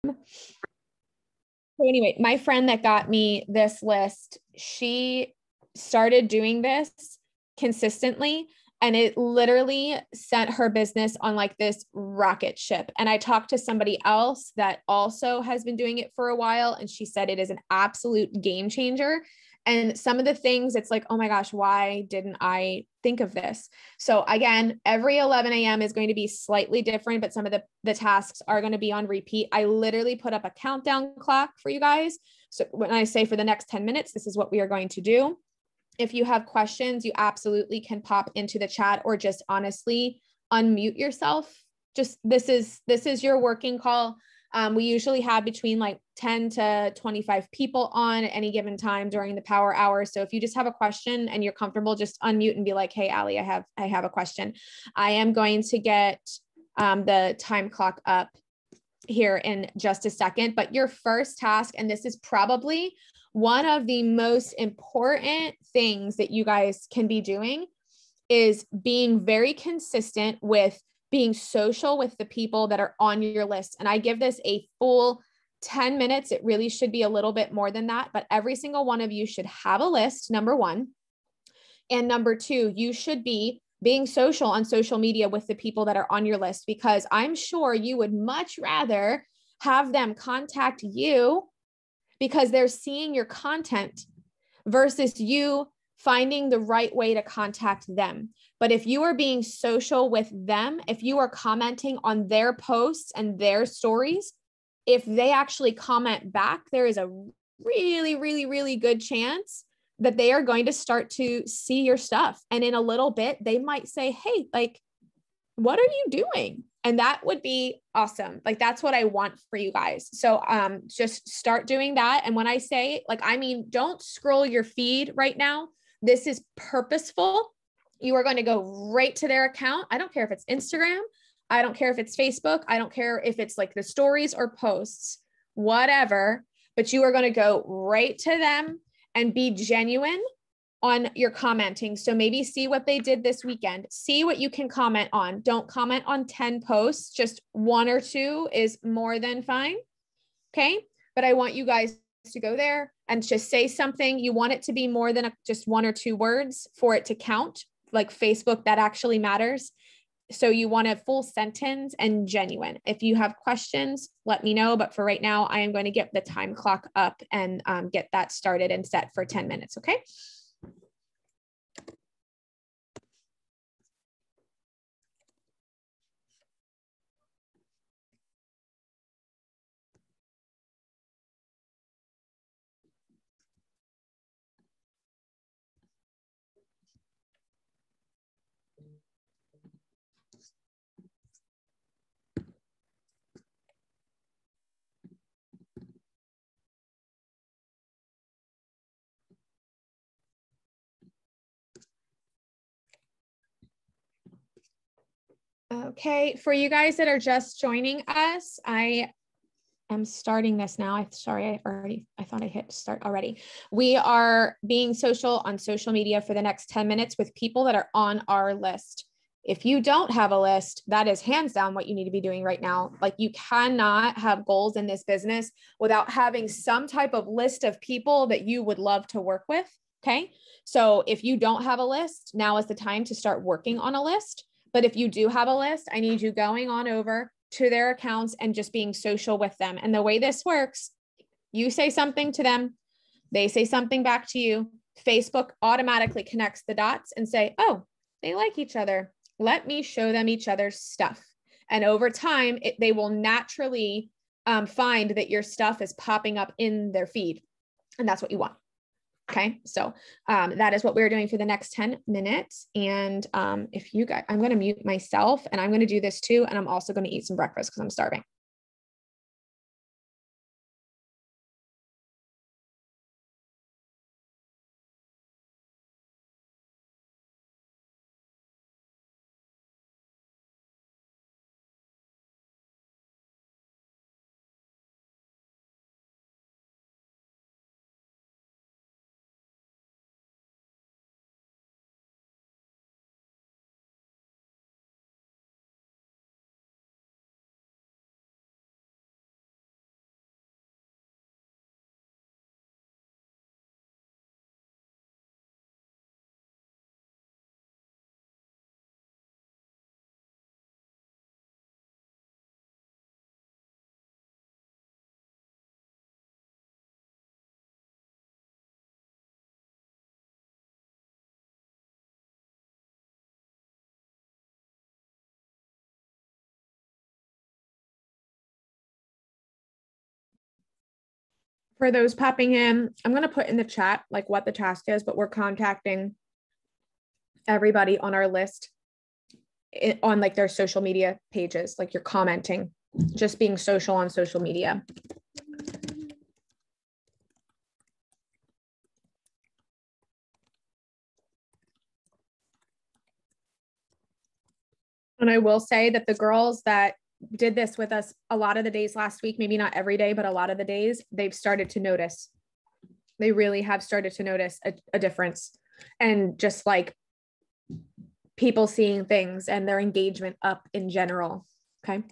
So anyway, my friend that got me this list, she started doing this consistently and it literally sent her business on like this rocket ship. And I talked to somebody else that also has been doing it for a while and she said it is an absolute game changer. And some of the things it's like, oh my gosh, why didn't I think of this? So again, every 11 a.m. is going to be slightly different, but some of the tasks are going to be on repeat. I literally put up a countdown clock for you guys. So when I say for the next 10 minutes, this is what we are going to do. If you have questions, you absolutely can pop into the chat or just honestly unmute yourself. Just this is your working call. We usually have between like 10 to 25 people on at any given time during the power hour. So if you just have a question and you're comfortable, just unmute and be like, hey, Allie, I have a question. I am going to get the time clock up here in just a second, but your first task, and this is probably one of the most important things that you guys can be doing, is being very consistent with being social with the people that are on your list. And I give this a full 10 minutes. It really should be a little bit more than that, but every single one of you should have a list, number one. And number two, you should be being social on social media with the people that are on your list, because I'm sure you would much rather have them contact you because they're seeing your content versus you finding the right way to contact them. But if you are being social with them, if you are commenting on their posts and their stories, if they actually comment back, there is a really, really, really good chance that they are going to start to see your stuff. And in a little bit, they might say, hey, like, what are you doing? And that would be awesome. Like, that's what I want for you guys. So just start doing that. And when I say, like, I mean, don't scroll your feed right now. This is purposeful. You are going to go right to their account. I don't care if it's Instagram. I don't care if it's Facebook. I don't care if it's like the stories or posts, whatever, but you are going to go right to them and be genuine on your commenting. So maybe see what they did this weekend, see what you can comment on. Don't comment on 10 posts, just one or two is more than fine. Okay. But I want you guys to go there and just say something. You want it to be more than just one or two words for it to count. Like Facebook, that actually matters. So you want a full sentence and genuine. If you have questions, let me know. But for right now, I am going to get the time clock up and get that started and set for 10 minutes. Okay. Okay, for you guys that are just joining us, I am starting this now. I'm sorry, I thought I hit start already. We are being social on social media for the next 10 minutes with people that are on our list. If you don't have a list, that is hands down what you need to be doing right now. Like, you cannot have goals in this business without having some type of list of people that you would love to work with. Okay. So if you don't have a list, now is the time to start working on a list. But if you do have a list, I need you going on over to their accounts and just being social with them. And the way this works, you say something to them, they say something back to you. Facebook automatically connects the dots and say, oh, they like each other. Let me show them each other's stuff. And over time, they will naturally find that your stuff is popping up in their feed. And that's what you want. Okay, so that is what we're doing for the next 10 minutes. And if you guys, I'm going to mute myself and I'm going to do this too. And I'm also going to eat some breakfast because I'm starving. For those popping in, I'm going to put in the chat like what the task is, but we're contacting everybody on our list on like their social media pages, like you're commenting, just being social on social media. And I will say that the girls that did this with us a lot of the days last week, maybe not every day, but a lot of the days, they've started to notice. They really have started to notice a difference. And just like people seeing things and their engagement up in general. Okay.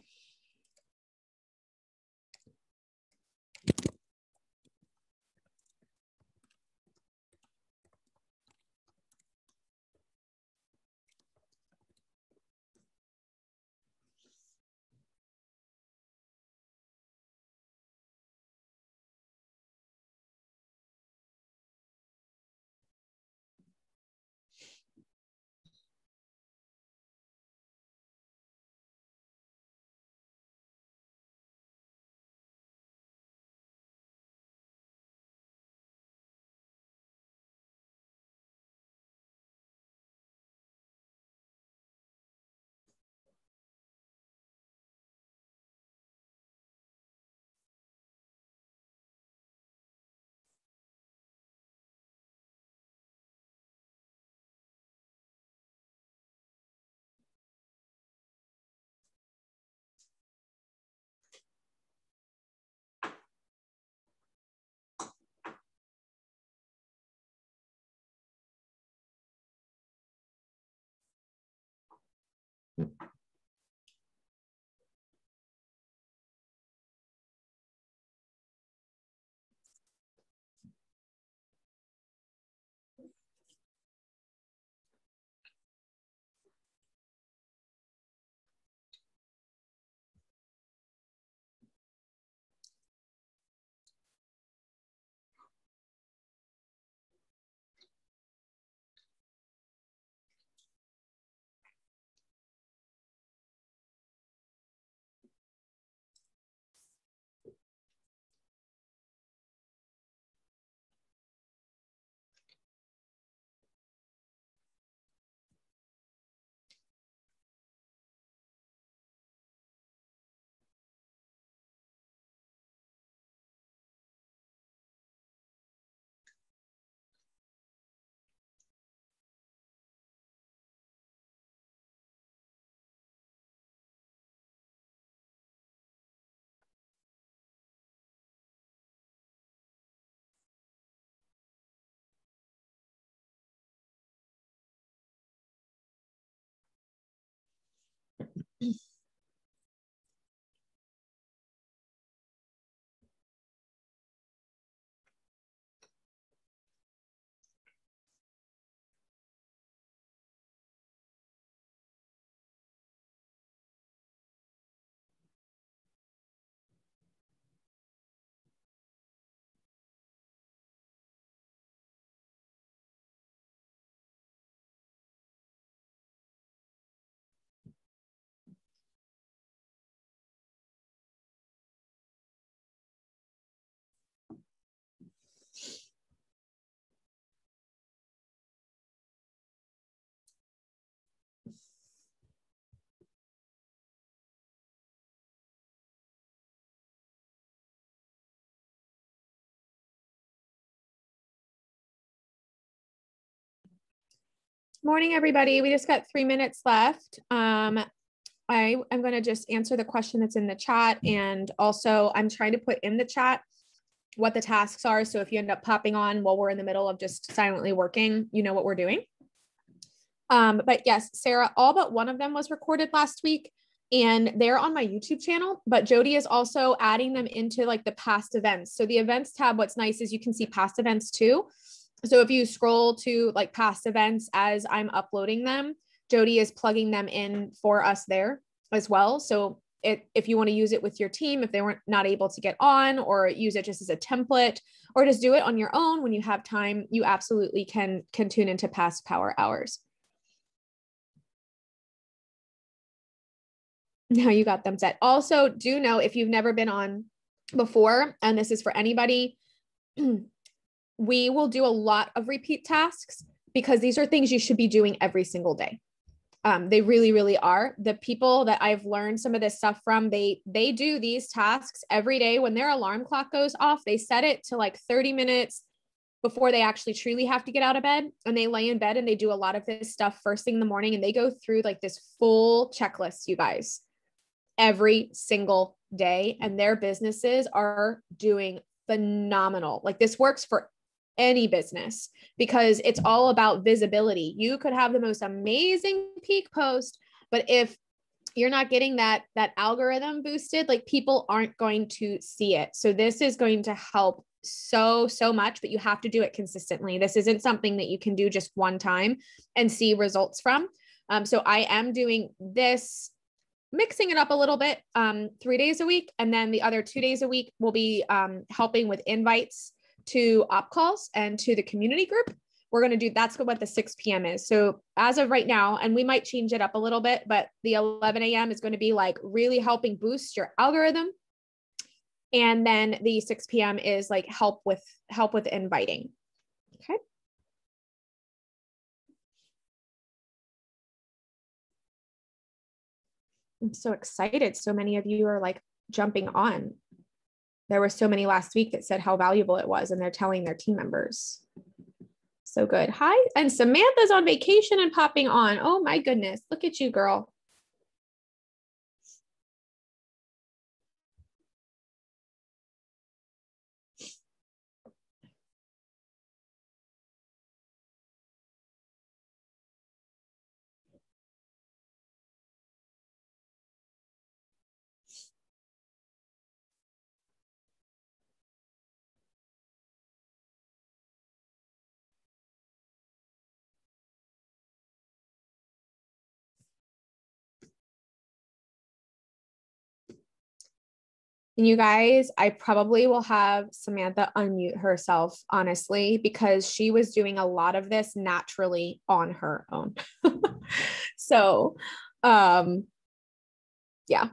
Morning, everybody. We just got 3 minutes left. I'm going to just answer the question that's in the chat. And also I'm trying to put in the chat what the tasks are. So if you end up popping on while we're in the middle of just silently working, you know what we're doing. But yes, Sarah, all but one of them was recorded last week and they're on my YouTube channel, but Jody is also adding them into like the past events. So the events tab, what's nice is you can see past events too. So if you scroll to like past events as I'm uploading them, Jody is plugging them in for us there as well. So if you want to use it with your team, if they weren't not able to get on, or use it just as a template, or just do it on your own when you have time, you absolutely can tune into past power hours. Now you got them set. Also, do know if you've never been on before, and this is for anybody, we will do a lot of repeat tasks because these are things you should be doing every single day. They really, really are. The people that I've learned some of this stuff from, they do these tasks every day. When their alarm clock goes off, they set it to like 30 minutes before they actually truly have to get out of bed, and they lay in bed and they do a lot of this stuff first thing in the morning, and they go through like this full checklist, you guys, every single day, and their businesses are doing phenomenal. Like this works for any business because it's all about visibility. You could have the most amazing peak post, but if you're not getting that algorithm boosted, like people aren't going to see it. So this is going to help so much, but you have to do it consistently. This isn't something that you can do just one time and see results from. So I am doing this, mixing it up a little bit, 3 days a week. And then the other 2 days a week will be helping with invites to op calls and to the community group. We're going to do, that's what the 6 p.m. is. So as of right now, and we might change it up a little bit, but the 11 a.m. is going to be like really helping boost your algorithm. And then the 6 p.m. is like help with inviting. Okay. I'm so excited. So many of you are like jumping on. There were so many last week that said how valuable it was, and they're telling their team members. So good. Hi. And Samantha's on vacation and popping on. Oh my goodness. Look at you, girl. And you guys, I probably will have Samantha unmute herself, honestly, because she was doing a lot of this naturally on her own. So, yeah.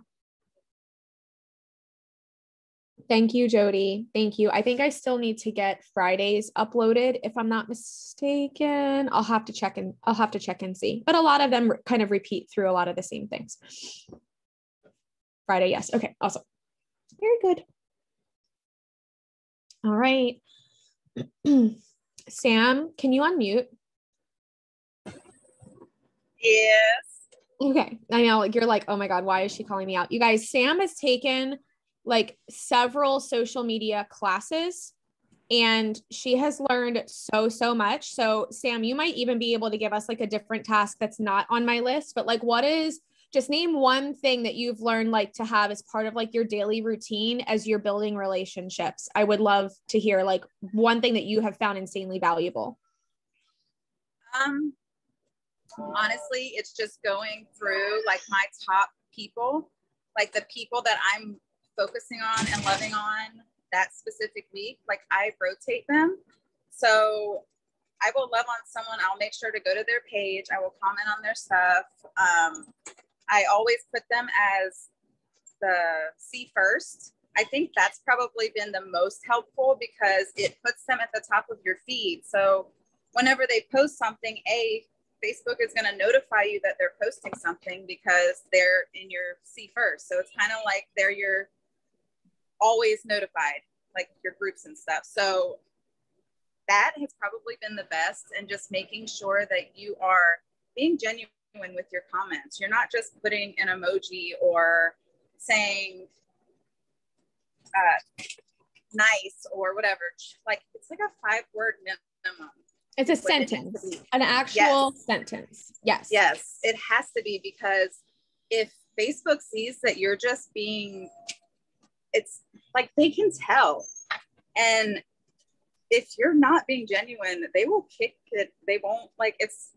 Thank you, Jody. Thank you. I think I still need to get Fridays uploaded, if I'm not mistaken. I'll have to check and see. But a lot of them kind of repeat through a lot of the same things. Friday, yes. Okay, awesome. Very good. All right. Sam, can you unmute? Yes. Okay. I know, like, you're like, oh my God, why is she calling me out? You guys, Sam has taken like several social media classes, and she has learned so much. So Sam, you might even be able to give us like a different task that's not on my list, but like, just name one thing that you've learned like to have as part of like your daily routine as you're building relationships. I would love to hear like one thing that you have found insanely valuable. Honestly, it's just going through like my top people, like the people that I'm focusing on and loving on that specific week. Like I rotate them. So I will love on someone. I'll make sure to go to their page. I will comment on their stuff. I always put them as the see first. I think that's probably been the most helpful because it puts them at the top of your feed. So whenever they post something, Facebook is going to notify you that they're posting something because they're in your see first. So it's kind of like you're always notified, like your groups and stuff. So that has probably been the best, and just making sure that you are being genuine with your comments. You're not just putting an emoji or saying nice or whatever. Like it's like a 5-word minimum. It's a sentence, an actual sentence. Yes. Yes, it has to be, because if Facebook sees that you're just it's like they can tell. And if you're not being genuine, they will kick it. They won't, like, it's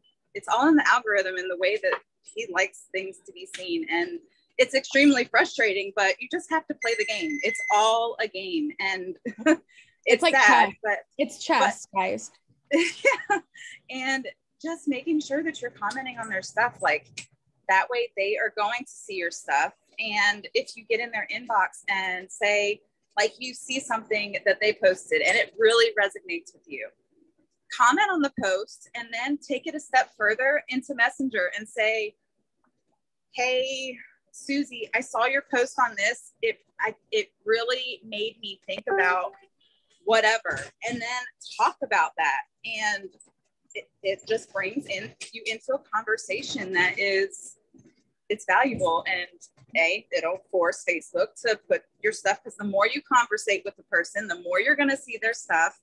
all in the algorithm and the way that he likes things to be seen. And it's extremely frustrating, but you just have to play the game. It's all a game. And it's like sad, but it's chess, guys. Yeah. And just making sure that you're commenting on their stuff, like that way they are going to see your stuff. And if you get in their inbox and say, like you see something that they posted and it really resonates with you, comment on the post and then take it a step further into Messenger and say, hey, Susie, I saw your post on this. It really made me think about whatever. And then talk about that. And it just brings you into a conversation that is, it's valuable. And it'll force Facebook to put your stuff, because the more you conversate with the person, the more you're going to see their stuff.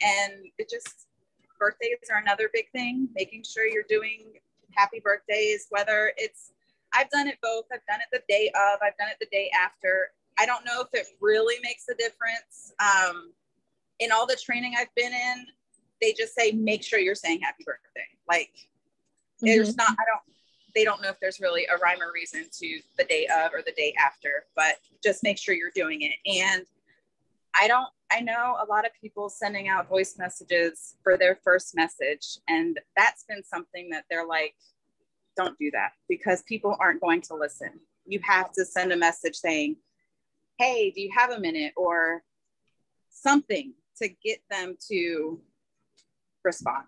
And birthdays are another big thing, making sure you're doing happy birthdays, whether it's, I've done it both. I've done it the day of, I've done it the day after. I don't know if it really makes a difference. In all the training I've been in, they just say, make sure you're saying happy birthday. Like there's not, they don't know if there's really a rhyme or reason to the day of or the day after, but just make sure you're doing it. And I know a lot of people sending out voice messages for their first message. And that's been something that they're like, don't do that, because people aren't going to listen. You have to send a message saying, hey, do you have a minute, or something to get them to respond.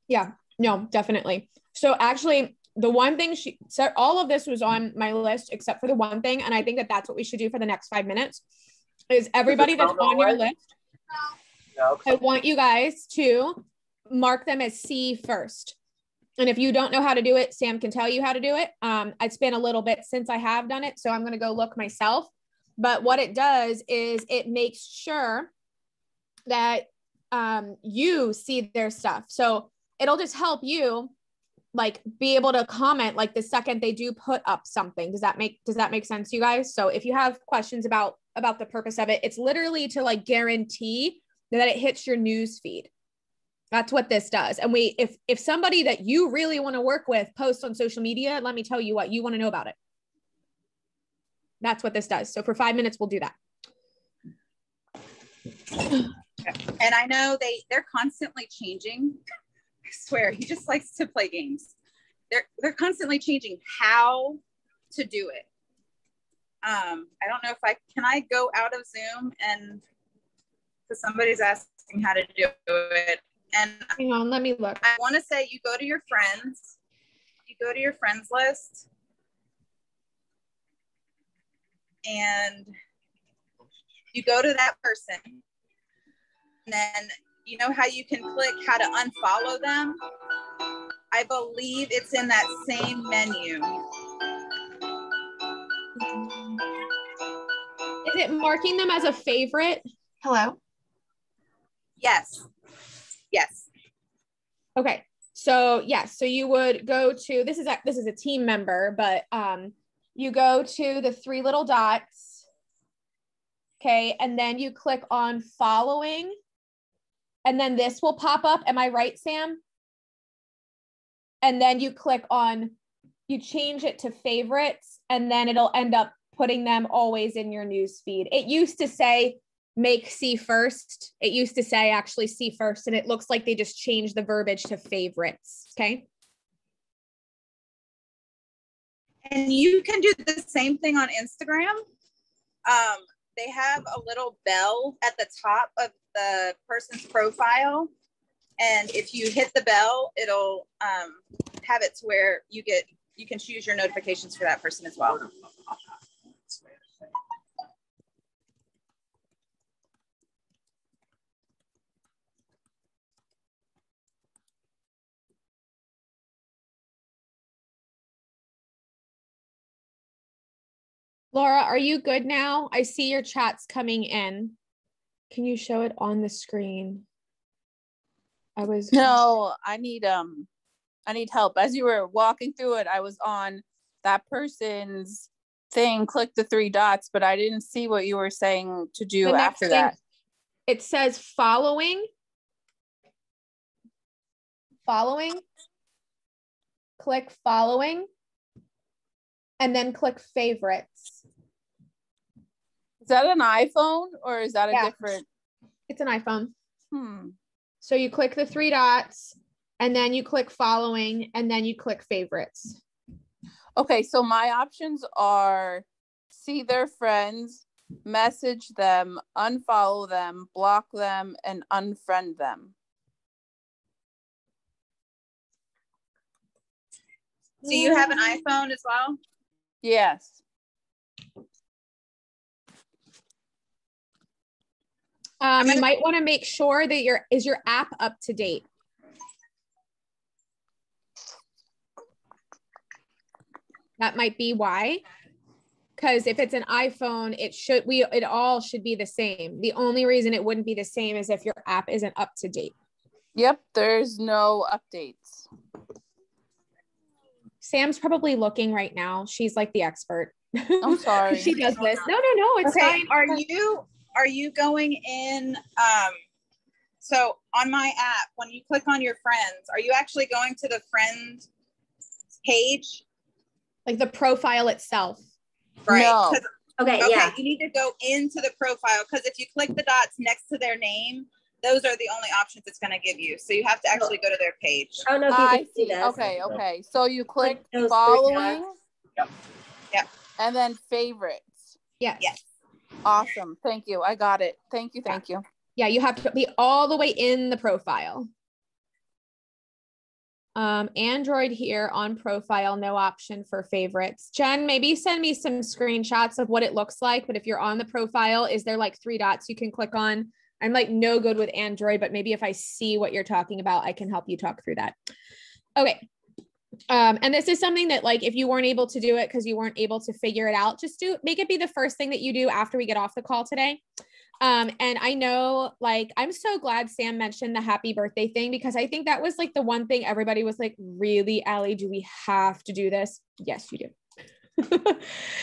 Yeah, no, definitely. So actually the one thing she said, all of this was on my list except for the one thing. And I think that that's what we should do for the next 5 minutes is everybody that's on your list. I want you guys to mark them as C first. And if you don't know how to do it, Sam can tell you how to do it. It's been a little bit since I have done it, so I'm going to go look myself. But what it does is it makes sure that you see their stuff. So it'll just help you like be able to comment like the second they do put up something. Does that make sense to you guys? So if you have questions about the purpose of it, it's literally to like guarantee that it hits your news feed. That's what this does. And if somebody that you really want to work with posts on social media, let me tell you what, you want to know about it. That's what this does. So for 5 minutes, we'll do that. And I know they're constantly changing. I swear, he just likes to play games. They're constantly changing how to do it. I don't know if can I go out of Zoom, and because somebody's asking how to do it. And hang on, let me look. I want to say you go to your friends, list, and you go to that person, and then you know how you can click how to unfollow them? I believe it's in that same menu. Is it marking them as a favorite? Hello? Yes. Okay. So yes, so you would go to, this is a team member, but you go to the 3 little dots. Okay. And then you click on following, and then this will pop up. Am I right, Sam? And then you you change it to favorites, and then it'll end up putting them always in your news feed. It used to say make C first. It used to say actually C first, and it looks like they just changed the verbiage to favorites. Okay. And you can do the same thing on Instagram. They have a little bell at the top of the person's profile. And if you hit the bell, it'll have it to where you can choose your notifications for that person as well. Laura, are you good now? I see your chats coming in. Can you show it on the screen? No, I need help. As you were walking through it, I was on that person's thing, click the 3 dots, but I didn't see what you were saying to do after that. It says following. Click following, and then click favorites. Is that an iPhone or is that a different? It's an iPhone. So you click the 3 dots, and then you click following, and then you click favorites. Okay, so my options are see their friends, message them, unfollow them, block them, and unfriend them. Do you have an iPhone as well? Yes. You might want to make sure that your app up to date. That might be why. Because if it's an iPhone, it all should be the same. The only reason it wouldn't be the same is if your app isn't up to date. Yep, there's no updates. Sam's probably looking right now. She's like the expert. I'm sorry. She does this. No, it's okay, fine. Are you going in so on my app, when you click on your friends, are you actually going to the friend page? Like the profile itself. Right. No. Okay, yeah. You need to go into the profile, because if you click the dots next to their name, those are the only options it's going to give you. So you have to actually go to their page. I don't know if you can see this. Okay. So you click following. Yep. And then favorites. Yes. Awesome. Thank you. I got it. Thank you. Yeah, you have to be all the way in the profile. Android here on profile, no option for favorites. Jen, maybe send me some screenshots of what it looks like. But if you're on the profile, is there like 3 dots you can click on? I'm like no good with Android, but maybe if I see what you're talking about, I can help you talk through that. Okay. And this is something that, like, if you weren't able to do it because you weren't able to figure it out, just make it be the first thing that you do after we get off the call today. And I know, like, I'm so glad Sam mentioned the happy birthday thing, because I think that was like the one thing everybody was like, really, Allie, do we have to do this? Yes, you do.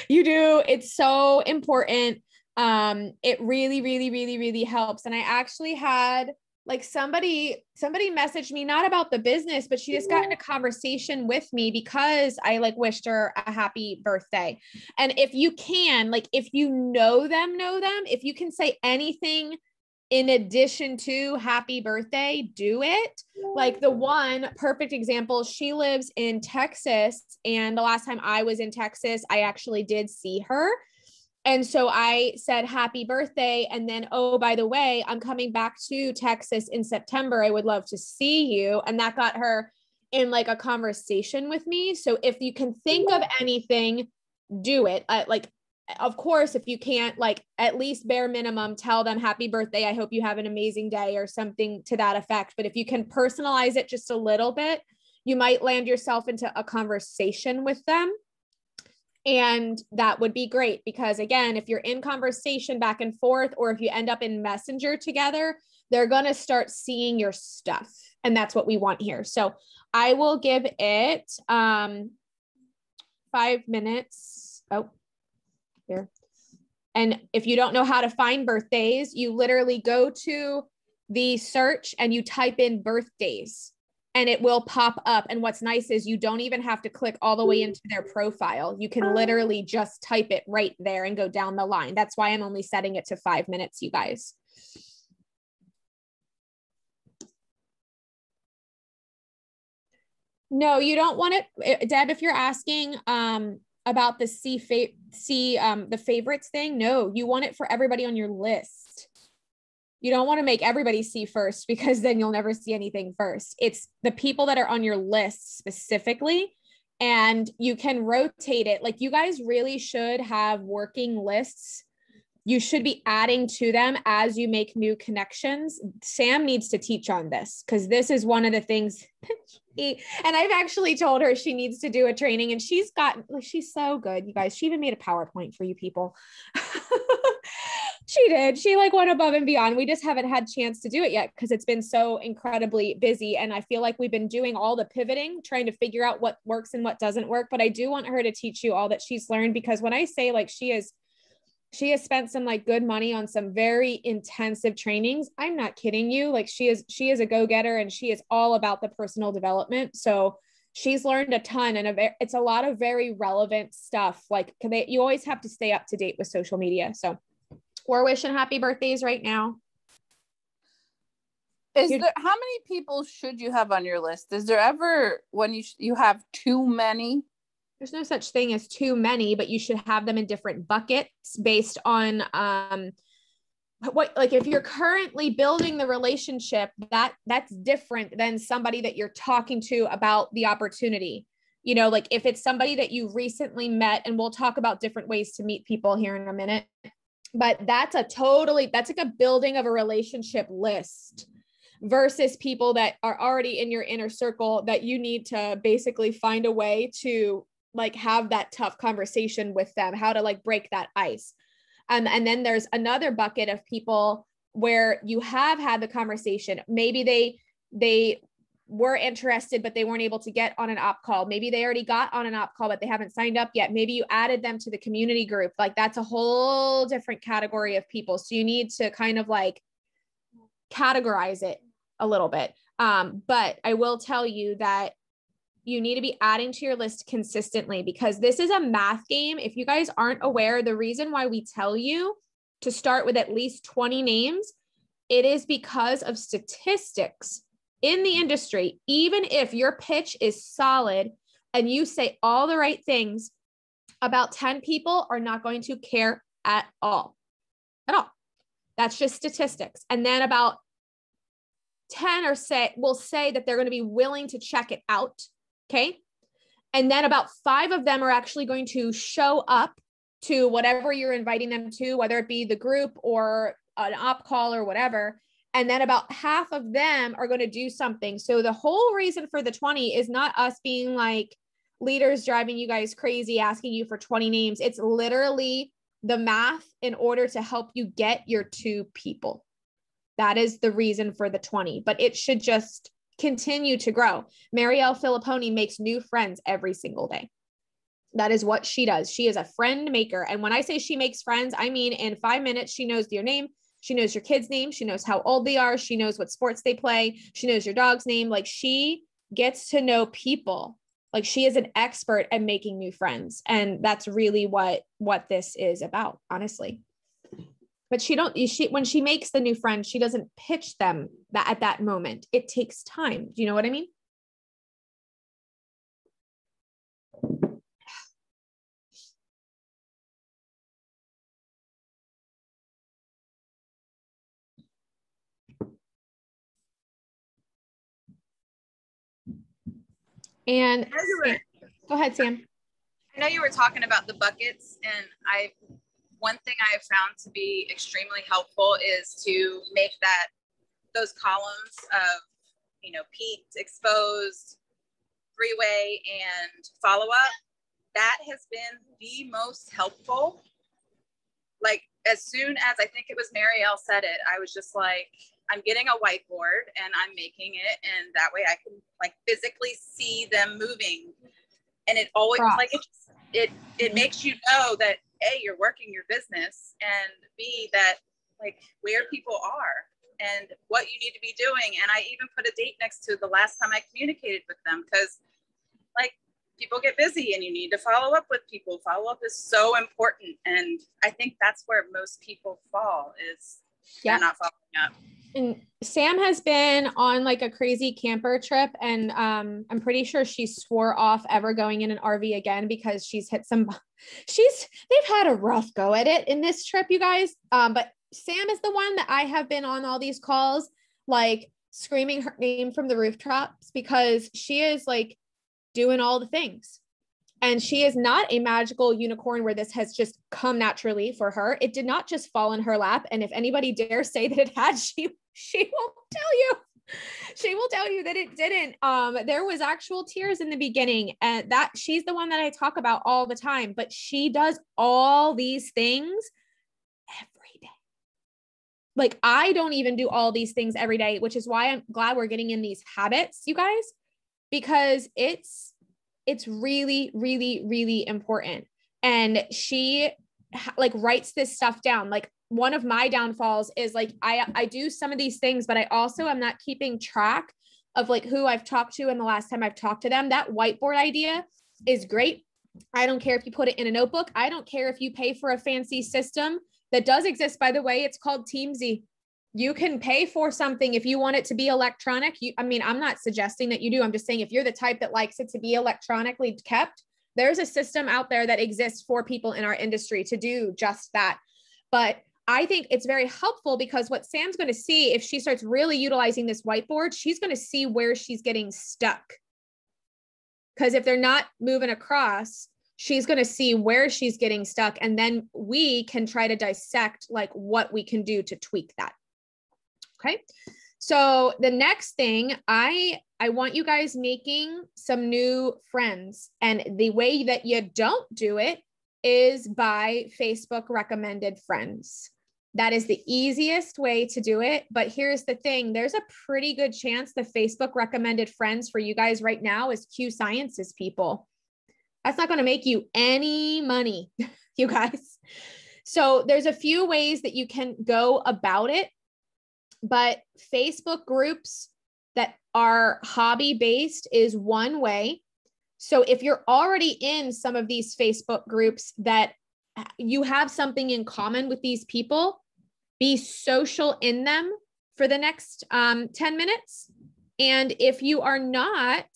You do. It's so important. It really, really, really, really helps. And I actually had like somebody messaged me, not about the business, but she just got in a conversation with me because I like wished her a happy birthday. And if you can, like, if you know them, if you can say anything in addition to happy birthday, do it. Like the one perfect example, she lives in Texas. And the last time I was in Texas, I actually did see her. And so I said, happy birthday. And then, oh, by the way, I'm coming back to Texas in September. I would love to see you. And that got her in like a conversation with me. So if you can think of anything, do it. Like, of course, if you can't, like, at least bare minimum, tell them happy birthday. I hope you have an amazing day or something to that effect. But if you can personalize it just a little bit, you might land yourself into a conversation with them. And that would be great, because again, if you're in conversation back and forth, or if you end up in Messenger together, they're going to start seeing your stuff. And that's what we want here. So I will give it 5 minutes. Oh, here. And if you don't know how to find birthdays, you literally go to the search and you type in birthdays. And it will pop up. And what's nice is you don't even have to click all the way into their profile. You can literally just type it right there and go down the line. That's why I'm only setting it to 5 minutes, you guys. No, you don't want it. Deb, if you're asking about the the favorites thing, no, you want it for everybody on your list. You don't want to make everybody see first, because then you'll never see anything first. It's the people that are on your list specifically, and you can rotate it. Like, you guys really should have working lists. You should be adding to them as you make new connections. Sam needs to teach on this, because this is one of the things and I've actually told her she needs to do a training, and she's so good, you guys. She even made a PowerPoint for you people. She did. She like went above and beyond. We just haven't had a chance to do it yet because it's been so incredibly busy. And I feel like we've been doing all the pivoting, trying to figure out what works and what doesn't work. But I do want her to teach you all that she's learned, because when I say like she has spent some like good money on some very intensive trainings, I'm not kidding you. Like she is a go-getter, and she is all about the personal development. So she's learned a ton, and it's a lot of very relevant stuff. Like you always have to stay up to date with social media. So we're wishing happy birthdays right now. How many people should you have on your list? Is there ever when you have too many? there's no such thing as too many, but you should have them in different buckets based on what, like if you're currently building the relationship, that's different than somebody that you're talking to about the opportunity. You know, like if it's somebody that you recently met, and we'll talk about different ways to meet people here in a minute, but that's like a building of a relationship list versus people that are already in your inner circle that you need to basically find a way to like have that tough conversation with them, how to like break that ice. And then there's another bucket of people where you have had the conversation. Maybe they were interested, but they weren't able to get on an op call. Maybe they already got on an op call, but they haven't signed up yet. Maybe you added them to the community group. Like that's a whole different category of people. So you need to kind of like categorize it a little bit. But I will tell you that you need to be adding to your list consistently, because this is a math game. If you guys aren't aware, the reason why we tell you to start with at least 20 names, it is because of statistics in the industry. Even if your pitch is solid and you say all the right things, about 10 people are not going to care at all. That's just statistics. And then about 10 will say that they're going to be willing to check it out. Okay. And then about 5 of them are actually going to show up to whatever you're inviting them to, whether it be the group or an op call or whatever. And then about half of them are going to do something. So the whole reason for the 20 is not us being like leaders driving you guys crazy, asking you for 20 names. It's literally the math in order to help you get your 2 people. That is the reason for the 20, but it should just continue to grow. Marielle Filipponi makes new friends every single day. That is what she does. She is a friend maker. And when I say she makes friends, I mean, in 5 minutes, she knows your name. She knows your kid's name. She knows how old they are. She knows what sports they play. She knows your dog's name. Like she gets to know people. Like she is an expert at making new friends. And that's really what this is about, honestly. But when she makes the new friend, she doesn't pitch them that at that moment. It takes time. Do you know what I mean? And go ahead, Sam. I know you were talking about the buckets, and one thing I have found to be extremely helpful is to make those columns of, peaked, exposed, 3-way, and follow-up. That has been the most helpful. Like as soon as I think it was Marielle said it, I was just like, I'm getting a whiteboard and I'm making it, and that way I can like physically see them moving. And it always like it makes you know that A, you're working your business, and B, that like where people are and what you need to be doing. And I even put a date next to the last time I communicated with them, because like people get busy and you need to follow up with people. Follow up is so important. And I think that's where most people fall, is they're not following up. And Sam has been on like a crazy camper trip, and I'm pretty sure she swore off ever going in an RV again, because they've had a rough go at it in this trip, you guys. But Sam is the one that I have been on all these calls, like screaming her name from the rooftops, because she is like doing all the things. And she is not a magical unicorn where this has just come naturally for her. It did not just fall in her lap. And if anybody dares say that it had, she will tell you. She will tell you that it didn't. There was actual tears in the beginning, and that she's the one that I talk about all the time, but she does all these things every day. Like I don't even do all these things every day, which is why I'm glad we're getting in these habits, you guys, because it's really, really, really important. And she like writes this stuff down. Like one of my downfalls is like, I do some of these things, but I also am not keeping track of like who I've talked to and the last time I've talked to them. That whiteboard idea is great. I don't care if you put it in a notebook. I don't care if you pay for a fancy system that does exist, by the way. It's called Teamsy. You can pay for something if you want it to be electronic. I'm not suggesting that you do. I'm just saying if you're the type that likes it to be electronically kept, There's a system out there that exists for people in our industry to do just that. But I think it's very helpful because what Sam's going to see, if she starts really utilizing this whiteboard, she's going to see where she's getting stuck. Because if they're not moving across, she's going to see where she's getting stuck. And then we can try to dissect like what we can do to tweak that. Okay. So the next thing, I want you guys making some new friends. And the way that you don't do it is by Facebook recommended friends. That is the easiest way to do it. But here's the thing. There's a pretty good chance the Facebook recommended friends for you guys right now is Q Sciences people. That's not going to make you any money, you guys. So there's a few ways that you can go about it, but Facebook groups that are hobby based is one way. So if you're already in some of these Facebook groups that you have something in common with these people, be social in them for the next 10 minutes. And if you are not,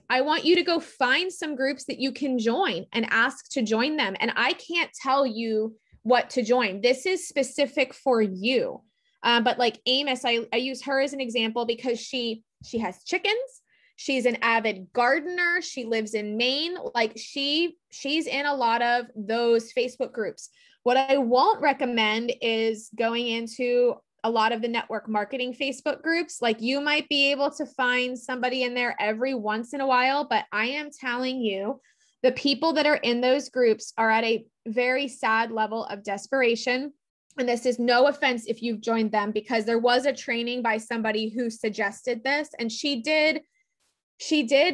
I want you to go find some groups that you can join and ask to join them. And I can't tell you what to join. This is specific for you. But like Amos, I use her as an example because she has chickens. She's an avid gardener. She lives in Maine. Like she's in a lot of those Facebook groups. What I won't recommend is going into a lot of the network marketing Facebook groups. Like you might be able to find somebody in there every once in a while, but I am telling you, the people that are in those groups are at a very sad level of desperation. And this is no offense if you've joined them, because there was a training by somebody who suggested this, and she did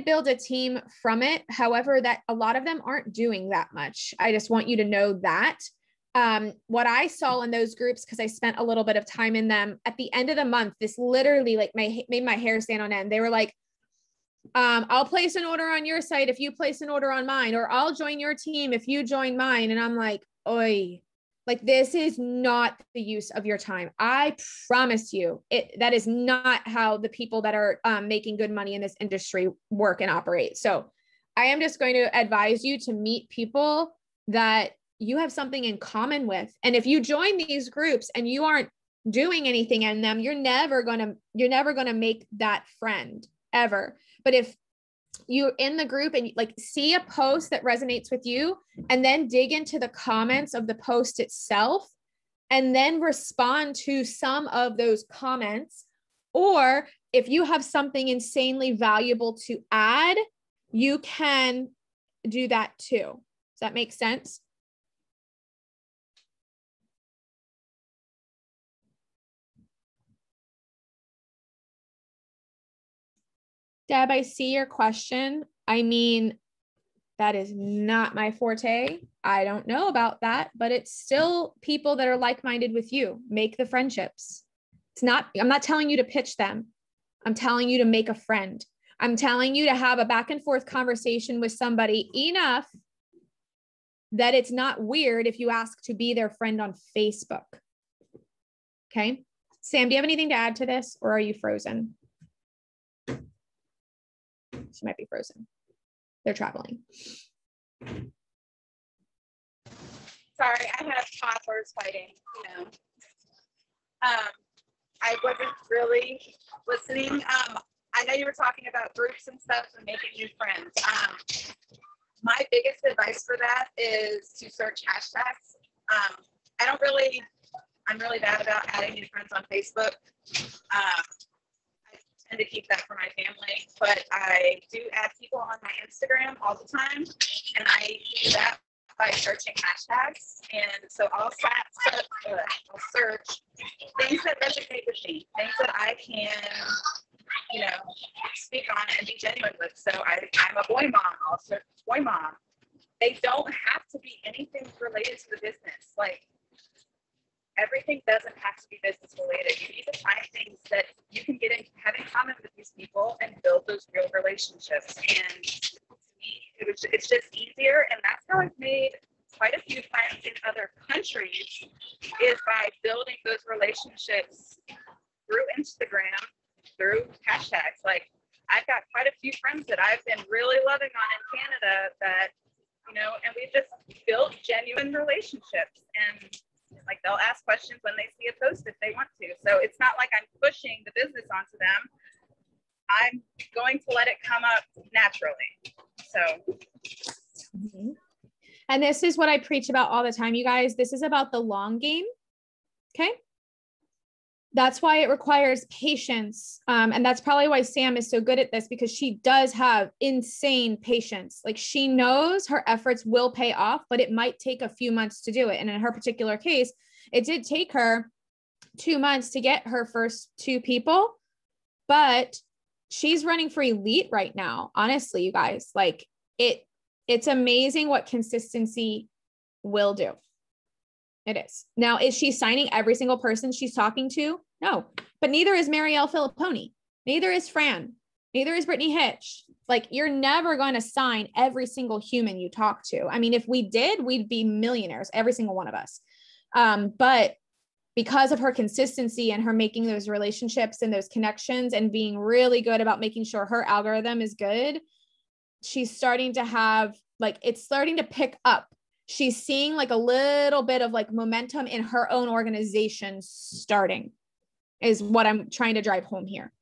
build a team from it. However, that a lot of them aren't doing that much. I just want you to know that. What I saw in those groups, because I spent a little bit of time in them, at the end of the month, this literally like made my hair stand on end. They were like, I'll place an order on your site if you place an order on mine, or I'll join your team if you join mine. And I'm like, oi, like this is not the use of your time. I promise you, that is not how the people that are making good money in this industry work and operate. So I am just going to advise you to meet people that you have something in common with. And if you join these groups and you aren't doing anything in them, you're never going to make that friend ever. But if you're in the group and like see a post that resonates with you, and then dig into the comments of the post itself, and then respond to some of those comments. Or if you have something insanely valuable to add, you can do that too. Does that make sense? Deb, I see your question. I mean, that is not my forte. I don't know about that, but it's still people that are like-minded with you. Make the friendships. I'm not telling you to pitch them. I'm telling you to make a friend. I'm telling you to have a back and forth conversation with somebody enough that it's not weird if you ask to be their friend on Facebook. Okay. Sam, do you have anything to add to this, or are you frozen? She might be frozen. They're traveling. Sorry, I have toddlers fighting, you know. I wasn't really listening. I know you were talking about groups and stuff and making new friends. My biggest advice for that is to search hashtags. I'm really bad about adding new friends on Facebook. I tend to keep that for my family, but I do add people on my Instagram all the time, and I do that by searching hashtags. And so I'll search things that resonate with me, things that I can, you know, speak on and be genuine with. So I'm a boy mom. I'll search boy mom. They don't have to be anything related to the business. Like, everything doesn't have to be business related. You need to find things that you can have in common with these people and build those real relationships. And to me, it's just easier. And that's how I've made quite a few friends in other countries, is by building those relationships through Instagram, through hashtags. Like, I've got quite a few friends that I've been really loving on in Canada that you know, and we just built genuine relationships. And like they'll ask questions when they see a post if they want to. So it's not like I'm pushing the business onto them. I'm going to let it come up naturally. So. Mm-hmm. And this is what I preach about all the time, you guys. This is about the long game. Okay. That's why it requires patience. And that's probably why Sam is so good at this, because she does have insane patience. Like she knows her efforts will pay off, but it might take a few months to do it. And in her particular case, it did take her 2 months to get her first 2 people, but she's running for elite right now. Honestly, you guys, like it's amazing what consistency will do. It is. Now, is she signing every single person she's talking to? No, but neither is Marielle Filipponi. Neither is Fran. Neither is Brittany Hitch. Like you're never going to sign every single human you talk to. I mean, if we did, we'd be millionaires, every single one of us. But because of her consistency and her making those relationships and those connections and being really good about making sure her algorithm is good, she's starting to have, like, it's starting to pick up. She's seeing like a little bit of like momentum in her own organization starting, is what I'm trying to drive home here.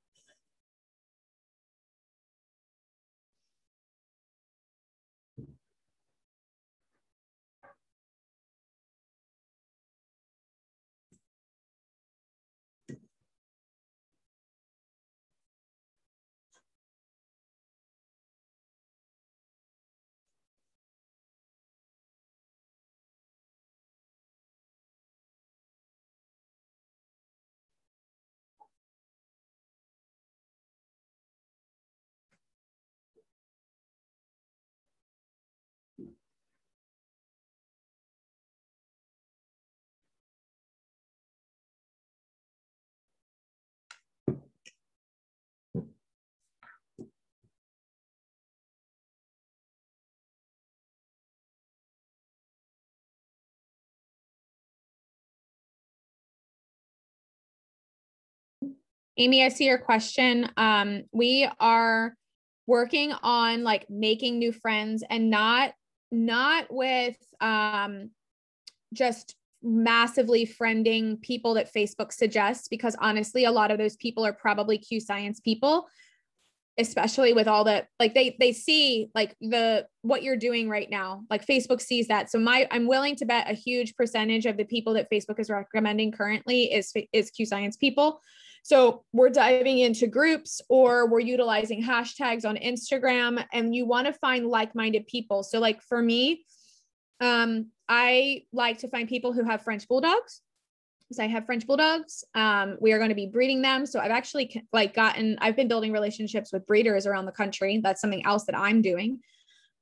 Amy, I see your question. We are working on like making new friends, and not with just massively friending people that Facebook suggests, because honestly, a lot of those people are probably Q Science people, especially with all the, like they see like what you're doing right now, like Facebook sees that. So I'm willing to bet a huge percentage of the people that Facebook is recommending currently is Q Science people. So we're diving into groups, or we're utilizing hashtags on Instagram, and you want to find like-minded people. So like for me, I like to find people who have French bulldogs, because I have French bulldogs. We are going to be breeding them. So I've actually I've been building relationships with breeders around the country. That's something else that I'm doing.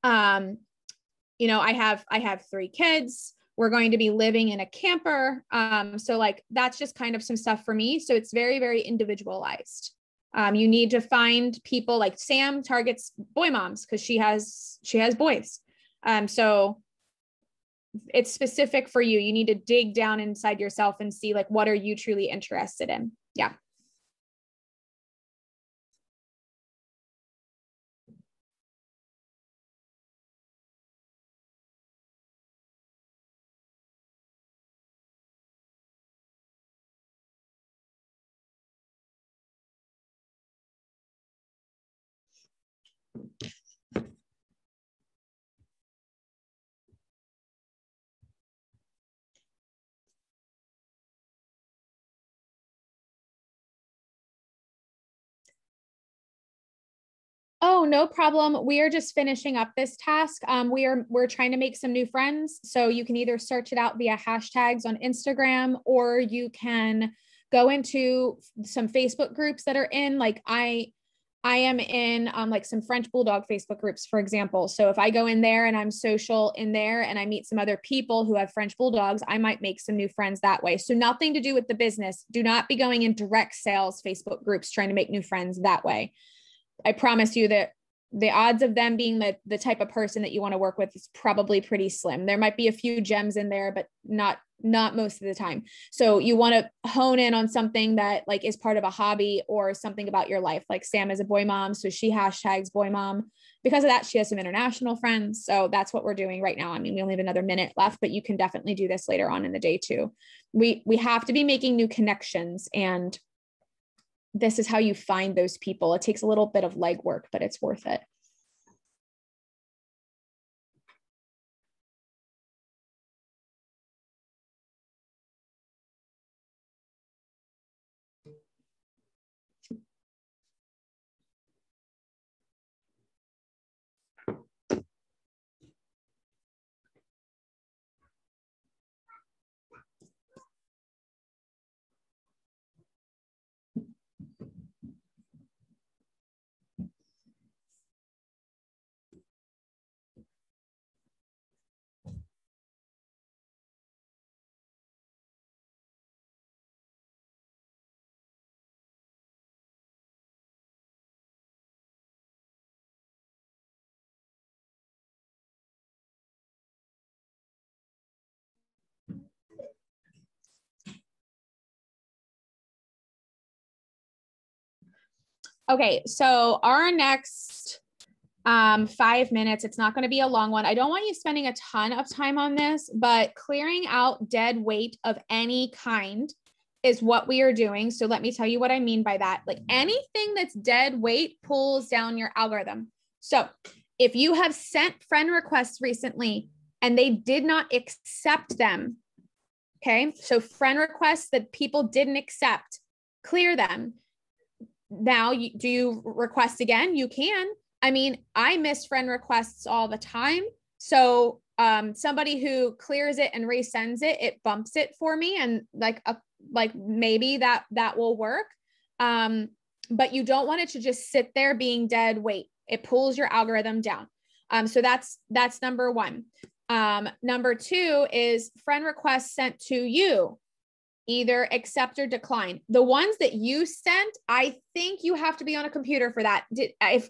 You know, I have 3 kids. We're going to be living in a camper. So like, that's just kind of some stuff for me. So it's very, very individualized. You need to find people, like Sam targets boy moms because she has boys. So it's specific for you. You need to dig down inside yourself and see like, what are you truly interested in? Yeah. Oh, no problem. We are just finishing up this task. We're trying to make some new friends. So you can either search it out via hashtags on Instagram, or you can go into some Facebook groups that are in, like I am in like some French Bulldog Facebook groups, for example. So if I go in there and I'm social in there and I meet some other people who have French Bulldogs, I might make some new friends that way. So nothing to do with the business. Do not be going in direct sales Facebook groups trying to make new friends that way. I promise you that the odds of them being the type of person that you want to work with is probably pretty slim. There might be a few gems in there, but not most of the time. So you want to hone in on something that like is part of a hobby or something about your life. Like Sam is a boy mom, so she hashtags boy mom. because of that, she has some international friends. So that's what we're doing right now. I mean, we only have another minute left, but you can definitely do this later on in the day too. We have to be making new connections, and this is how you find those people. It takes a little bit of legwork, but it's worth it. Okay, so our next 5 minutes, it's not going to be a long one. I don't want you spending a ton of time on this, but clearing out dead weight of any kind is what we are doing. So let me tell you what I mean by that. Like anything that's dead weight pulls down your algorithm. So if you have sent friend requests recently and they did not accept them, okay, so friend requests that people didn't accept, clear them. Now, do you request again? You can. I mean, I miss friend requests all the time. So somebody who clears it and resends it, it bumps it for me. And like maybe that will work. But you don't want it to just sit there being dead weight. It pulls your algorithm down. So that's number one. Number two is friend requests sent to you. Either accept or decline. The ones that you sent, I think you have to be on a computer for that.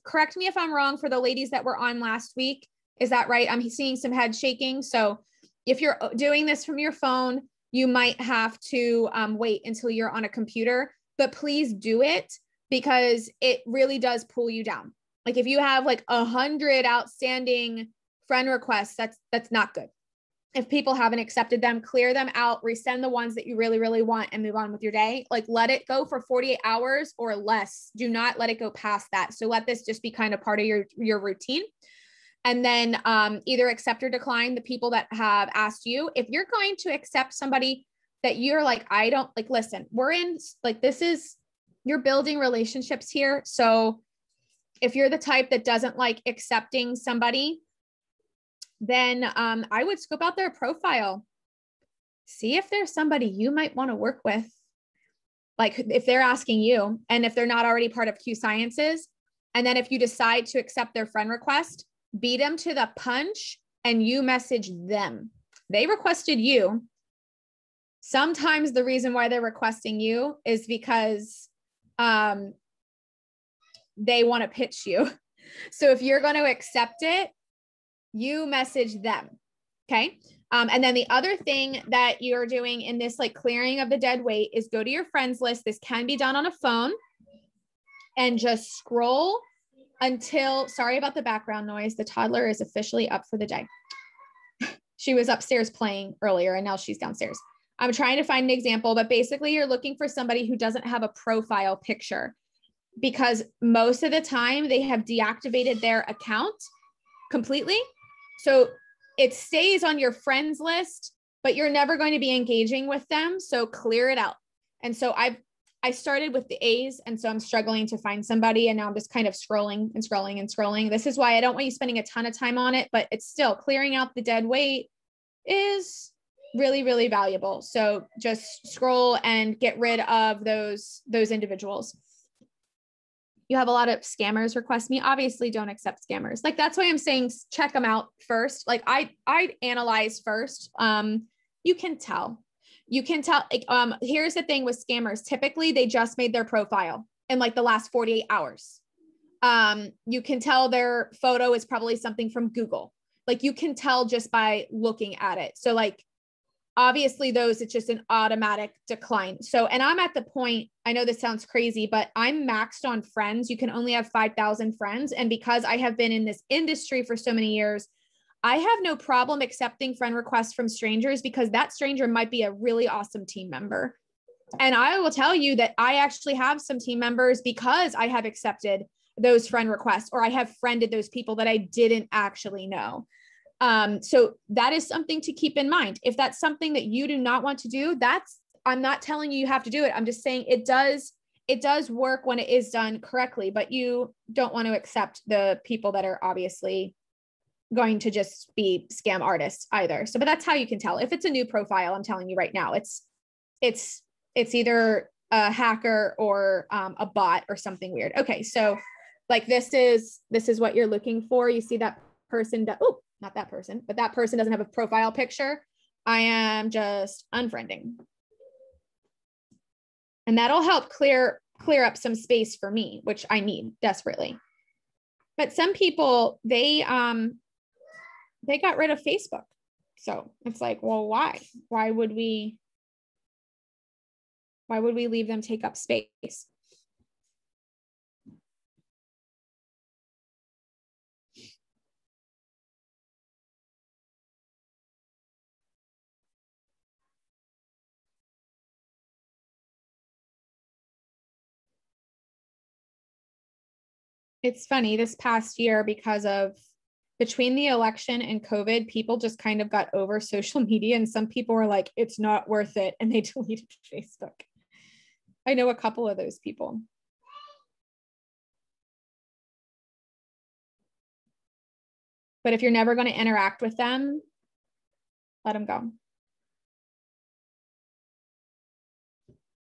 Correct me if I'm wrong for the ladies that were on last week. Is that right? I'm seeing some head shaking. So if you're doing this from your phone, you might have to wait until you're on a computer, but please do it because it really does pull you down. Like if you have like 100 outstanding friend requests, that's not good. If people haven't accepted them, clear them out, resend the ones that you really, really want and move on with your day. Like let it go for 48 hours or less. Do not let it go past that. So let this just be kind of part of your routine. And then either accept or decline the people that have asked you. If you're going to accept somebody that you're like, I don't like, listen, we're in like, you're building relationships here. So if you're the type that doesn't like accepting somebody, then I would scope out their profile. See if there's somebody you might want to work with. Like if they're asking you and if they're not already part of Q Sciences. And then if you decide to accept their friend request, beat them to the punch and you message them. They requested you. Sometimes the reason why they're requesting you is because they want to pitch you. So if you're going to accept it, you message them. Okay. And then the other thing that you're doing in this like clearing of the dead weight is go to your friends list. This can be done on a phone and just scroll until, sorry about the background noise. The toddler is officially up for the day. She was upstairs playing earlier and now she's downstairs. I'm trying to find an example, but basically you're looking for somebody who doesn't have a profile picture because most of the time they have deactivated their account completely. So it stays on your friends list, but you're never going to be engaging with them. So clear it out. And so I started with the A's. And so I'm struggling to find somebody. And now I'm just kind of scrolling and scrolling and scrolling. This is why I don't want you spending a ton of time on it, but it's still clearing out the dead weight is really, really valuable. So just scroll and get rid of those individuals. You have a lot of scammers request me. Obviously don't accept scammers. Like, that's why I'm saying check them out first. Like I'd analyze first. You can tell, like, here's the thing with scammers. Typically they just made their profile in like the last 48 hours. You can tell their photo is probably something from Google. Like you can tell just by looking at it. So like, obviously those, it's just an automatic decline. So, and I'm at the point, I know this sounds crazy, but I'm maxed on friends. You can only have 5,000 friends. And because I have been in this industry for so many years, I have no problem accepting friend requests from strangers because that stranger might be a really awesome team member. And I will tell you that I actually have some team members because I have accepted those friend requests, or I have friended those people that I didn't actually know. So that is something to keep in mind. If that's something that you do not want to do, I'm not telling you have to do it. I'm just saying it does work when it is done correctly, but you don't want to accept the people that are obviously going to just be scam artists either. So, but that's how you can tell. If it's a new profile, I'm telling you right now, it's either a hacker or a bot or something weird. Okay. So like, this is what you're looking for. You see that person, not that person, but that person doesn't have a profile picture. I am just unfriending. And that'll help clear up some space for me, which I need desperately. But some people, they got rid of Facebook. So it's like, well, why? Why would we leave them take up space? It's funny, this past year, between the election and COVID, people just kind of got over social media, and some people were like, it's not worth it, and they deleted Facebook. I know a couple of those people. But if you're never going to interact with them, let them go.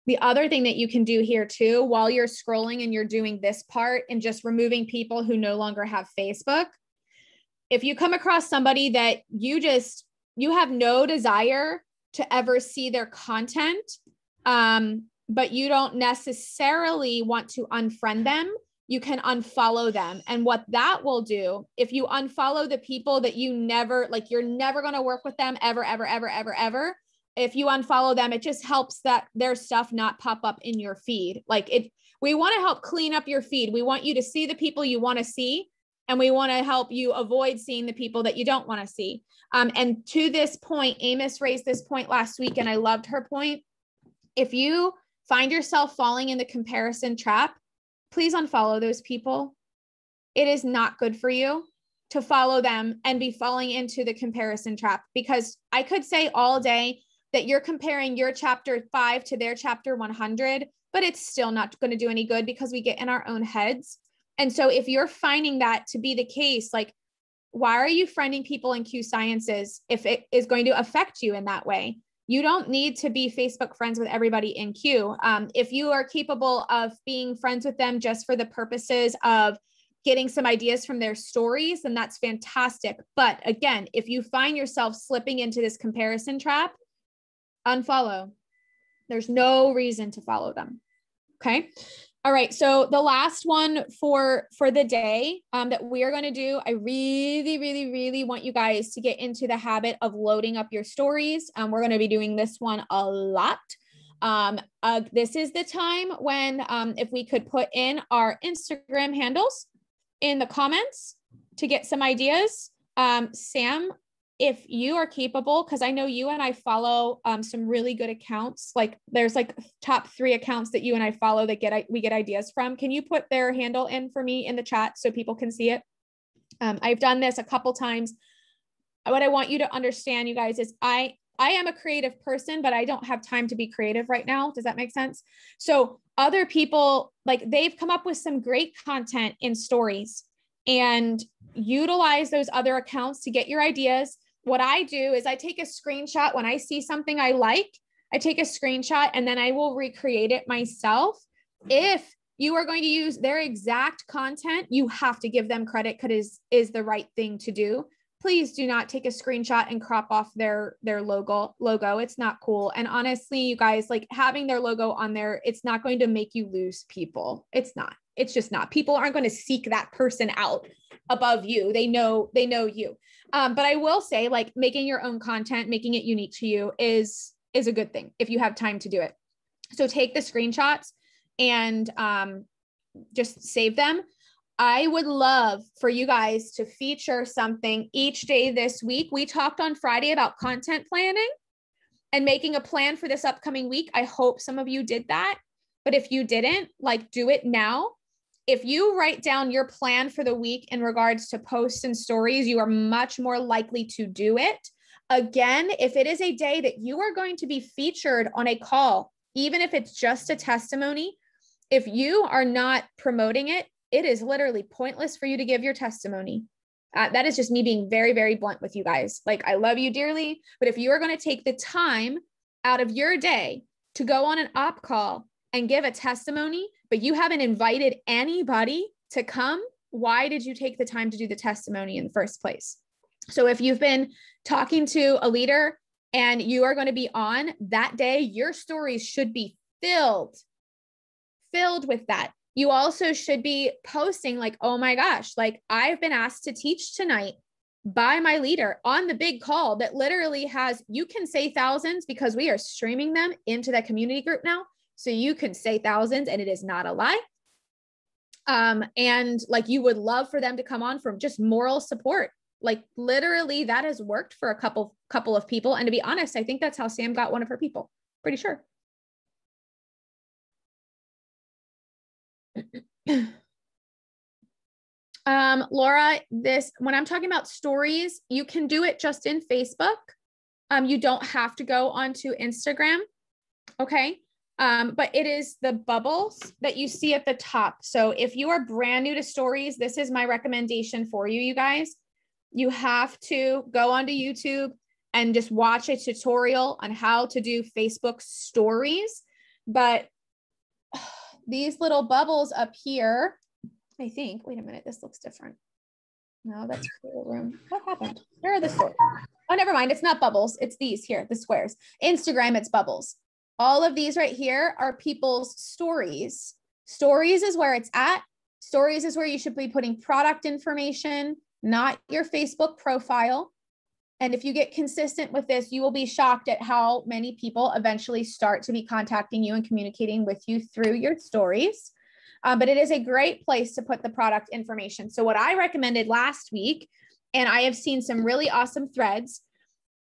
The other thing that you can do here too, while you're scrolling and you're doing this part and just removing people who no longer have Facebook, if you come across somebody that you have no desire to ever see their content, but you don't necessarily want to unfriend them, you can unfollow them. And what that will do, if you unfollow the people that you're never going to work with them ever, ever, ever, ever, ever. If you unfollow them, it just helps that their stuff not pop up in your feed. We want to help clean up your feed. We want you to see the people you want to see, and we want to help you avoid seeing the people that you don't want to see. And to this point, Amos raised this point last week, and I loved her point. If you find yourself falling in the comparison trap, please unfollow those people. It is not good for you to follow them and be falling into the comparison trap, because I could say all day that you're comparing your chapter 5 to their chapter 100, but it's still not going to do any good because we get in our own heads. And so if you're finding that to be the case, like, why are you friending people in Q Sciences if it is going to affect you in that way? You don't need to be Facebook friends with everybody in Q. If you are capable of being friends with them just for the purposes of getting some ideas from their stories, then that's fantastic. But again, if you find yourself slipping into this comparison trap, unfollow. There's no reason to follow them. Okay. All right. So the last one for the day that we are going to do, I really, really, really want you guys to get into the habit of loading up your stories. We're going to be doing this one a lot. This is the time when, if we could put in our Instagram handles in the comments to get some ideas. Sam, if you are capable, because I know you and I follow some really good accounts, like there's like top 3 accounts that you and I follow that we get ideas from. Can you put their handle in for me in the chat so people can see it? I've done this a couple times. What I want you to understand, you guys, is I am a creative person, but I don't have time to be creative right now. Does that make sense? So other people, like, they've come up with some great content in stories, and utilize those other accounts to get your ideas. What I do is I take a screenshot when I see something I like. I take a screenshot and then I will recreate it myself. If you are going to use their exact content, you have to give them credit because it is the right thing to do. Please do not take a screenshot and crop off their logo. It's not cool. And honestly, you guys, like, having their logo on there, it's not going to make you lose people. It's not. It's just not. People aren't going to seek that person out above you. They know you. But I will say, like, making your own content, making it unique to you is a good thing if you have time to do it. So take the screenshots and just save them. I would love for you guys to feature something each day this week. We talked on Friday about content planning and making a plan for this upcoming week. I hope some of you did that. But if you didn't, like, do it now. If you write down your plan for the week in regards to posts and stories, you are much more likely to do it. Again, if it is a day that you are going to be featured on a call, even if it's just a testimony, if you are not promoting it, it is literally pointless for you to give your testimony. That is just me being very, very blunt with you guys. Like, I love you dearly, but if you are going to take the time out of your day to go on an op call and give a testimony, but you haven't invited anybody to come, why did you take the time to do the testimony in the first place? So if you've been talking to a leader and you are going to be on that day, your stories should be filled with that. You also should be posting like, oh my gosh, like, I've been asked to teach tonight by my leader on the big call that literally has, you can say thousands because we are streaming them into that community group now. So you can say thousands and it is not a lie. And like, you would love for them to come on from just moral support. Like, literally that has worked for a couple of people. And to be honest, I think that's how Sam got one of her people. Pretty sure. Laura, when I'm talking about stories, you can do it just in Facebook. You don't have to go onto Instagram. Okay. But it is the bubbles that you see at the top. So if you are brand new to stories, this is my recommendation for you, you guys. You have to go onto YouTube and just watch a tutorial on how to do Facebook stories. But these little bubbles up here, I think, wait a minute, this looks different. No, that's the room. What happened? Where are the stories? Oh, never mind. It's not bubbles. It's these here, the squares. Instagram, it's bubbles. All of these right here are people's stories. Stories is where it's at. Stories is where you should be putting product information, not your Facebook profile. And if you get consistent with this, you will be shocked at how many people eventually start to be contacting you and communicating with you through your stories. But it is a great place to put the product information. So what I recommended last week, and I have seen some really awesome threads.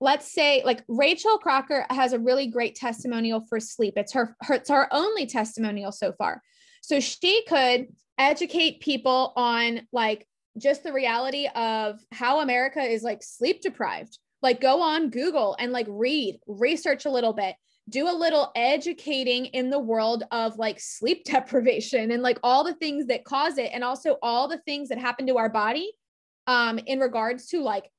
Let's say like Rachel Crocker has a really great testimonial for sleep. It's her only testimonial so far. So she could educate people on like just the reality of how America is like sleep deprived. Like, go on Google and like research a little bit, do a little educating in the world of like sleep deprivation and like all the things that cause it. And also all the things that happen to our body in regards to like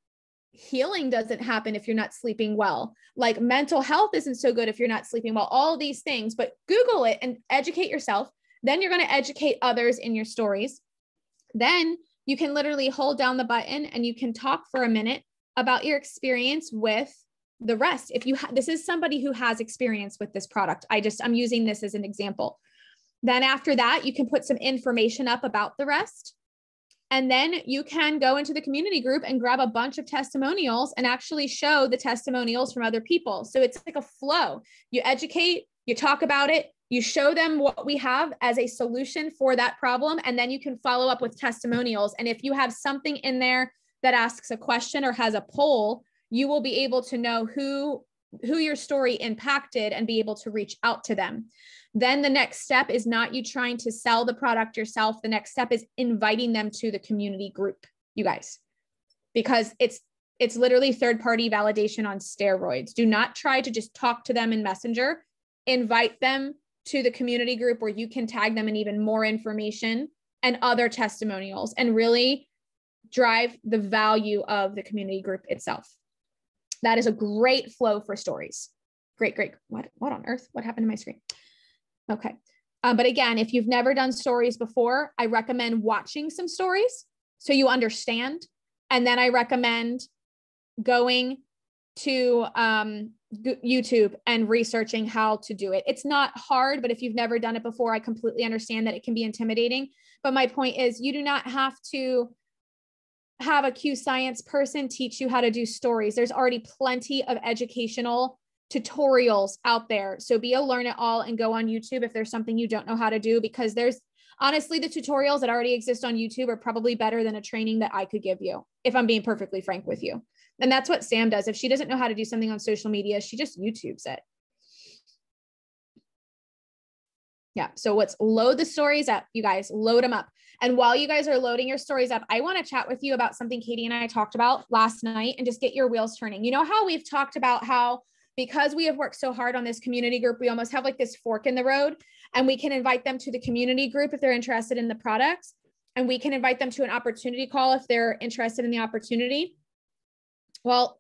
healing doesn't happen if you're not sleeping well. Like mental health isn't so good if you're not sleeping well, all these things, but Google it and educate yourself. Then you're going to educate others in your stories. Then you can literally hold down the button and you can talk for a minute about your experience with the rest. If you this is somebody who has experience with this product, I'm using this as an example. Then after that, you can put some information up about the rest. And then you can go into the community group and grab a bunch of testimonials and actually show the testimonials from other people. So it's like a flow. You educate, you talk about it, you show them what we have as a solution for that problem. And then you can follow up with testimonials. And if you have something in there that asks a question or has a poll, you will be able to know who your story impacted and be able to reach out to them. Then the next step is not you trying to sell the product yourself. The next step is inviting them to the community group, you guys, because it's literally third-party validation on steroids. Do not try to just talk to them in Messenger. Invite them to the community group where you can tag them in even more information and other testimonials and really drive the value of the community group itself. That is a great flow for stories. Great. What on earth? What happened to my screen? Okay. But again, if you've never done stories before, I recommend watching some stories so you understand. And then I recommend going to YouTube and researching how to do it. It's not hard, but if you've never done it before, I completely understand that it can be intimidating. But my point is, you do not have to have a Q Science person teach you how to do stories. There's already plenty of educational tutorials out there. So be a learn it all and go on YouTube if there's something you don't know how to do, because there's honestly, the tutorials that already exist on YouTube are probably better than a training that I could give you, if I'm being perfectly frank with you. And that's what Sam does. If she doesn't know how to do something on social media, she just YouTubes it. Yeah. So let's load the stories up, you guys, load them up. And while you guys are loading your stories up, I want to chat with you about something Katie and I talked about last night and just get your wheels turning. You know how we've talked about how, because we have worked so hard on this community group, we almost have like this fork in the road, and we can invite them to the community group if they're interested in the products. And we can invite them to an opportunity call if they're interested in the opportunity. Well,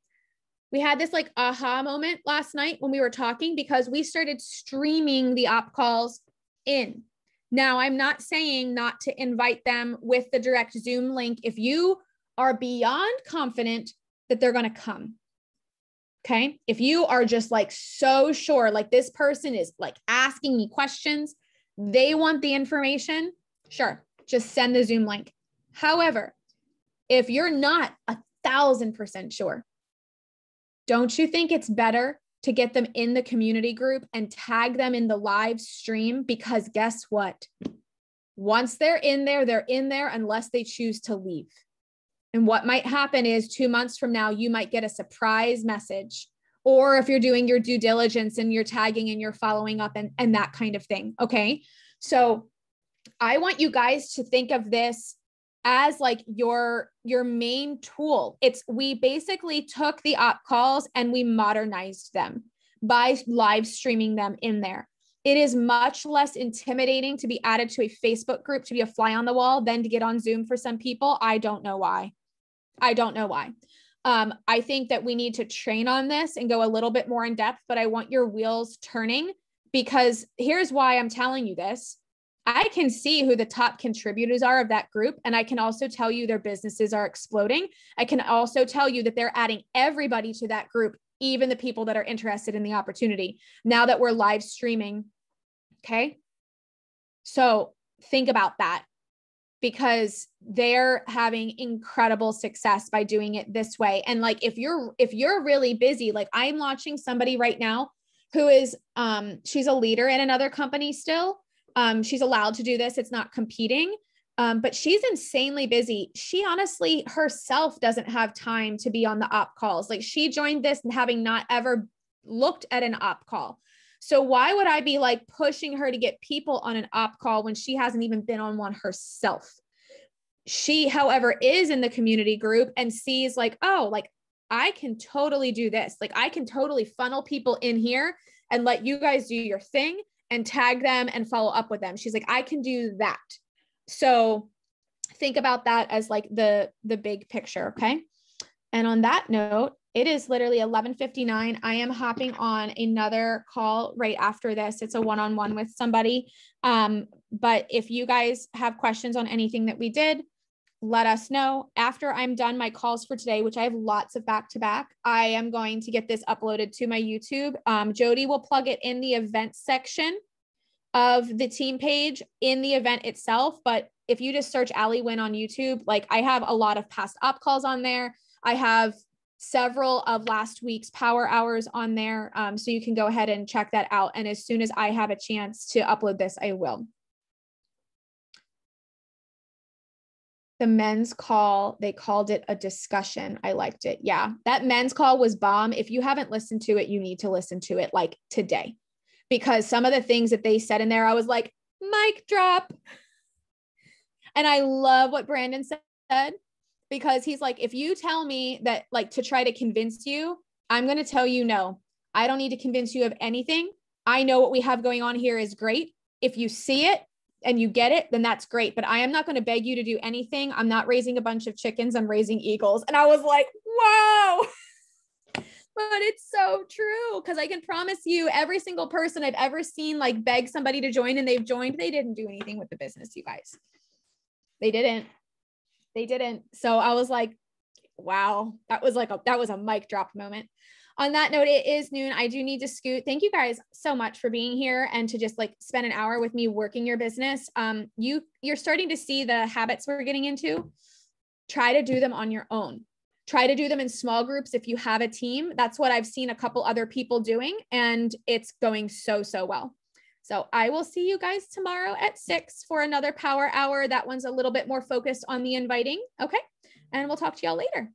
we had this like aha moment last night when we were talking, because we started streaming the op calls in. Now, I'm not saying not to invite them with the direct Zoom link if you are beyond confident that they're going to come. Okay. If you are just like so sure, like this person is like asking me questions, they want the information, sure, just send the Zoom link. However, if you're not 1,000% sure, don't you think it's better to get them in the community group and tag them in the live stream? Because guess what? Once they're in there unless they choose to leave. And what might happen is 2 months from now, you might get a surprise message, or if you're doing your due diligence and you're tagging and you're following up and that kind of thing. Okay. So I want you guys to think of this as like your main tool. We basically took the op calls and we modernized them by live streaming them in there. It is much less intimidating to be added to a Facebook group, to be a fly on the wall, than to get on Zoom for some people. I don't know why. I think that we need to train on this and go a little bit more in depth, but I want your wheels turning, because here's why I'm telling you this. I can see who the top contributors are of that group. And I can also tell you their businesses are exploding. I can also tell you that they're adding everybody to that group, even the people that are interested in the opportunity, now that we're live streaming. Okay. So think about that, because they're having incredible success by doing it this way. And like, if you're really busy, like I'm launching somebody right now who is, she's a leader in another company still. She's allowed to do this. It's not competing, but she's insanely busy. She honestly herself doesn't have time to be on the op calls. Like, she joined this and having not ever looked at an op call. So why would I be like pushing her to get people on an op call when she hasn't even been on one herself? She, however, is in the community group and sees like, oh, like I can totally do this. Like I can totally funnel people in here and let you guys do your thing and tag them and follow up with them. She's like, I can do that. So think about that as like the big picture. Okay. And on that note, it is literally 11:59. I am hopping on another call right after this. It's a one-on-one with somebody. But if you guys have questions on anything that we did, let us know. After I'm done my calls for today, which I have lots of back-to-back, I am going to get this uploaded to my YouTube. Jody will plug it in the event section of the team page in the event itself. But if you just search Allie Wynn on YouTube, like I have a lot of past op calls on there. I have several of last week's power hours on there. So you can go ahead and check that out. And as soon as I have a chance to upload this, I will. The men's call, they called it a discussion. I liked it. Yeah, that men's call was bomb. If you haven't listened to it, you need to listen to it like today, because some of the things that they said in there, I was like, mic drop. And I love what Brandon said, because he's like, if you tell me that like to try to convince you, I'm going to tell you, no, I don't need to convince you of anything. I know what we have going on here is great. If you see it and you get it, then that's great. But I am not going to beg you to do anything. I'm not raising a bunch of chickens. I'm raising eagles. And I was like, wow. But it's so true, because I can promise you every single person I've ever seen like beg somebody to join and they've joined, they didn't do anything with the business, you guys. They didn't. So I was like, wow, that was a mic drop moment. On that note, it is noon. I do need to scoot. Thank you guys so much for being here and to just like spend an hour with me working your business. You're starting to see the habits we're getting into. try to do them on your own. Try to do them in small groups if you have a team. That's what I've seen a couple other people doing, and it's going so, so well. So I will see you guys tomorrow at 6 for another power hour. That one's a little bit more focused on the inviting. Okay. And we'll talk to y'all later.